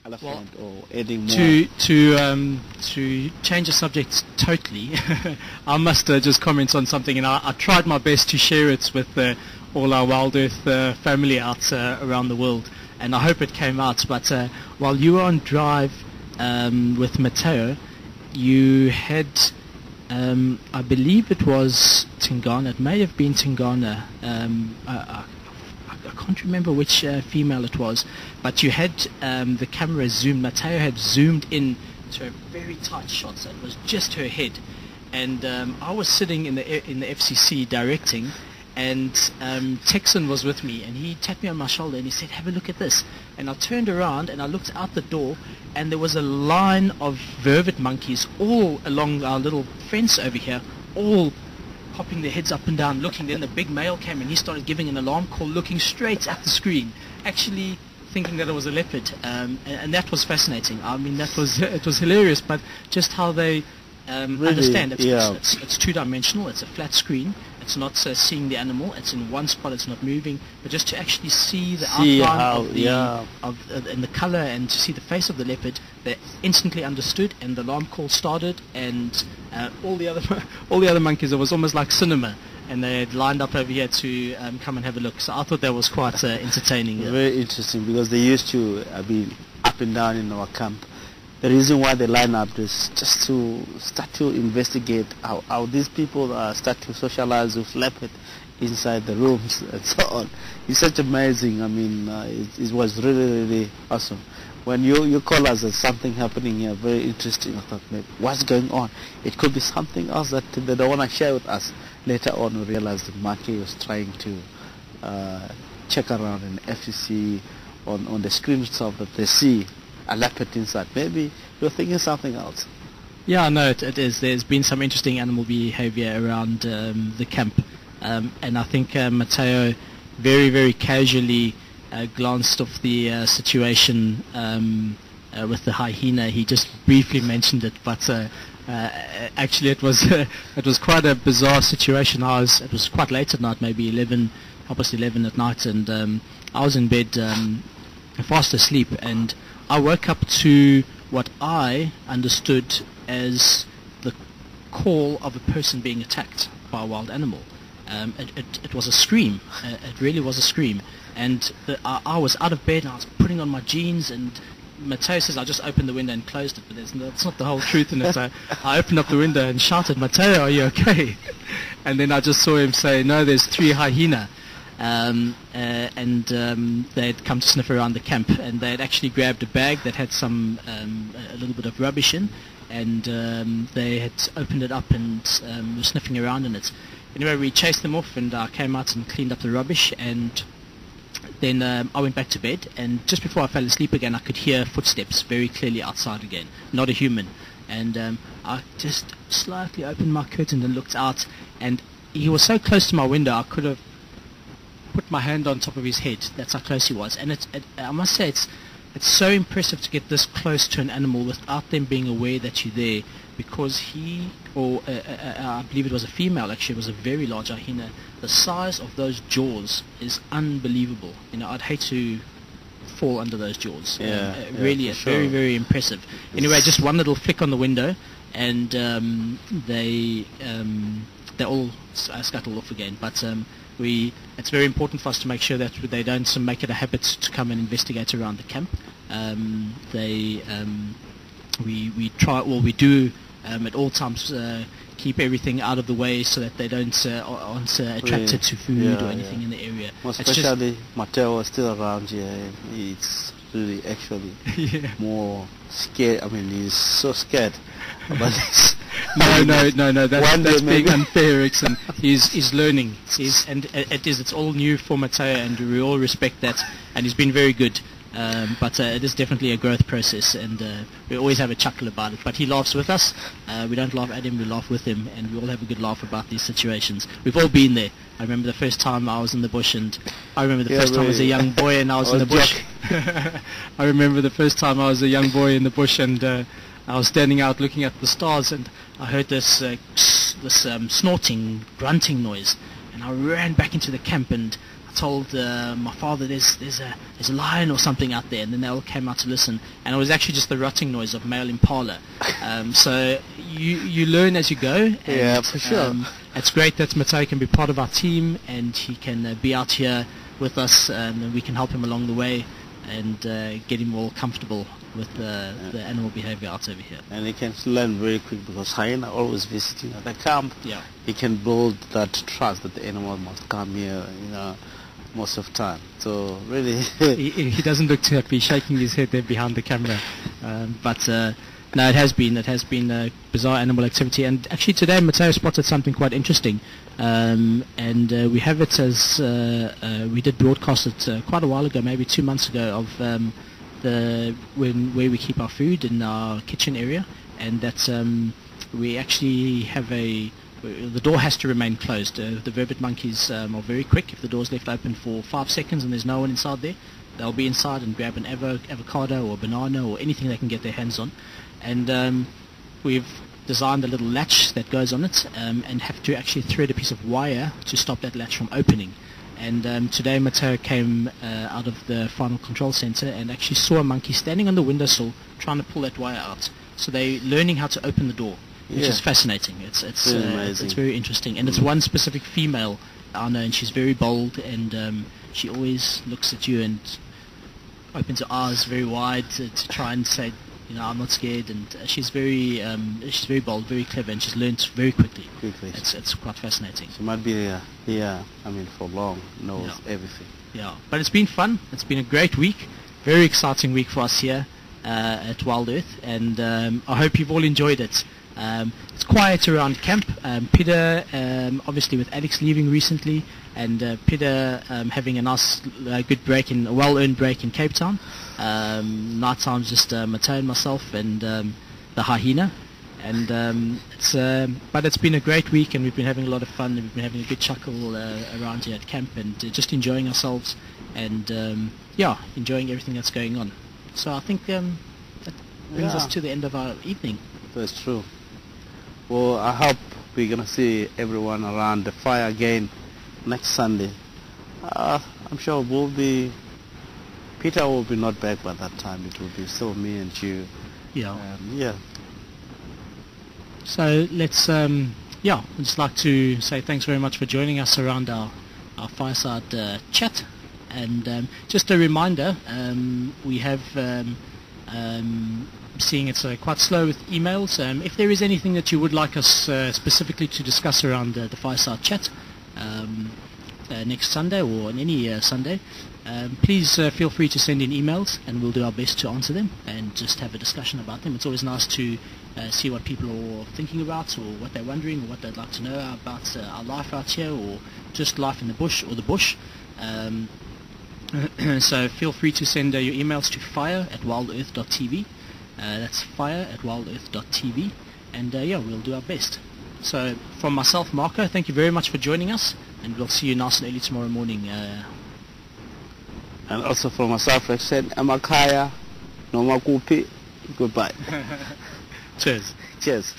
elephant or adding more? To change the subject totally, I must just comment on something, and I tried my best to share it with all our Wild Earth family out around the world, and I hope it came out. But while you were on drive with Mateo, you had, I believe it was Tingana. It may have been Tingana. I can't remember which female it was, but you had the camera zoomed. Mateo had zoomed in to a very tight shot, so it was just her head. And I was sitting in the FCC directing, and Texan was with me, and he tapped me on my shoulder and he said, "Have a look at this." And I turned around and I looked out the door, and there was a line of vervet monkeys all along our little fence over here, all popping their heads up and down, looking. Then the big male came and he started giving an alarm call, looking straight at the screen, actually thinking that it was a leopard, and that was fascinating. I mean, it was hilarious, but just how they Really, understand. yeah. It's two-dimensional. It's a flat screen. It's not seeing the animal. It's in one spot. It's not moving. But just to actually see the outline and the color, and to see the face of the leopard, they instantly understood, and the alarm call started, and all the other monkeys. It was almost like cinema, and they had lined up over here to come and have a look. So I thought that was quite entertaining. Very interesting, because they used to be up and down in our camp. The reason why they line up is just to start to investigate how these people start to socialize with leopard inside the rooms and so on. It's such amazing. I mean, it was really, really awesome. When you call us, there's something happening here, very interesting. I thought, maybe, what's going on? It could be something else that they don't want to share with us. Later on, we realized the monkey was trying to check around in FCC on the screen itself, that they see a leopard inside. Maybe you're thinking something else. Yeah, no, it is. There's been some interesting animal behavior around the camp, and I think Mateo very, very casually glanced off the situation with the hyena. He just briefly mentioned it, but actually it was quite a bizarre situation. It was quite late at night, maybe 11 at night, and I was in bed fast asleep, and I woke up to what I understood as the call of a person being attacked by a wild animal. It was a scream. It really was a scream. And I was out of bed, and I was putting on my jeans, and Mateo says I just opened the window and closed it, but that's not the whole truth in it. So I opened up the window and shouted, "Mateo, are you okay?" And then I just saw him say, "No, there's 3 hyena." And they had come to sniff around the camp, and they had actually grabbed a bag that had a little bit of rubbish in, and they had opened it up and were sniffing around in it. Anyway, we chased them off, and I came out and cleaned up the rubbish, and then I went back to bed, and just before I fell asleep again, I could hear footsteps very clearly outside again, not a human. And I just slightly opened my curtain and looked out, and he was so close to my window I could have put my hand on top of his head. That's how close he was. And I must say, it's so impressive to get this close to an animal without them being aware that you're there, because I believe it was a female, actually. It was a very large hyena. The size of those jaws is unbelievable. I'd hate to fall under those jaws. It really is. Sure. Very, very impressive. Anyway, just one little flick on the window, and they all scuttle off again. But it's very important for us to make sure that they don't make it a habit to come and investigate around the camp. We try, or we do at all times, keep everything out of the way so that they don't aren't attracted to food or anything in the area. Especially Mateo is still around here. It's really actually more scared. I mean, he's so scared. But no. That's being unfair, Rickson. He's learning. It's all new for Mateo, and we all respect that. And he's been very good. But it is definitely a growth process, and we always have a chuckle about it. But he laughs with us. We don't laugh at him, we laugh with him, and we all have a good laugh about these situations. We've all been there. I remember the first time I was in the bush, and I remember the first time I was a young boy and I was in the bush. I remember the first time I was a young boy in the bush, and I was standing out looking at the stars, and I heard this snorting, grunting noise, and I ran back into the camp, and I told my father there's a lion or something out there, and then they all came out to listen, and it was actually just the rutting noise of male impala. So you learn as you go. And, yeah, for sure. It's great that Mateo can be part of our team, and he can be out here with us, and we can help him along the way and get him all comfortable with the animal behavior out over here. And he can learn very quick because hyena always visiting at the camp. Yeah. He can build that trust that the animal must come here, most of the time. So really, he doesn't look too happy, shaking his head there behind the camera. But no, it has been a bizarre animal activity. And actually today Mateo spotted something quite interesting. And we have it as we did broadcast it quite a while ago, maybe 2 months ago, of where we keep our food in our kitchen area, and that we actually have the door has to remain closed. The vervet monkeys are very quick. If the door's left open for 5 seconds and there's no one inside there, they'll be inside and grab an avocado or banana or anything they can get their hands on. And we've designed a little latch that goes on it, and have to actually thread a piece of wire to stop that latch from opening. And today Mateo came out of the final control center and actually saw a monkey standing on the windowsill trying to pull that wire out. So they're learning how to open the door, which is fascinating. It's very interesting. And it's one specific female, Anna, and she's very bold, and she always looks at you and opens her eyes very wide to try and say, I'm not scared. And she's very bold, very clever, and she's learnt very quickly. It's quite fascinating. She might be for long, knows everything. Yeah, but it's been fun. It's been a great week, very exciting week for us here at Wild Earth, and I hope you've all enjoyed it. It's quiet around camp. Peter, obviously with Alex leaving recently, and Peter having a nice, good break, a well-earned break in Cape Town. Night time's just Mateo and myself and the hyena. And but it's been a great week, and we've been having a lot of fun, and we've been having a good chuckle around here at camp, and just enjoying ourselves, and enjoying everything that's going on. So I think that brings us to the end of our evening. That's true. Well, I hope we're going to see everyone around the fire again next Sunday. I'm sure Peter will be not back by that time. It will be still me and you. Yeah. So let's, I'd just like to say thanks very much for joining us around our fireside chat. And just a reminder, we have, seeing it's quite slow with emails. If there is anything that you would like us specifically to discuss around the fireside chat next Sunday or on any Sunday, please feel free to send in emails, and we'll do our best to answer them and just have a discussion about them. It's always nice to see what people are thinking about, or what they're wondering, or what they'd like to know about our life out here, or just life in the bush or the bush. So feel free to send your emails to fire@wildearth.tv. That's fire@wildearth.tv, and we'll do our best. So from myself, Marco, thank you very much for joining us, and we'll see you nice and early tomorrow morning. And also from myself, I said, Amakaya, no Makupi, goodbye. Cheers. Cheers.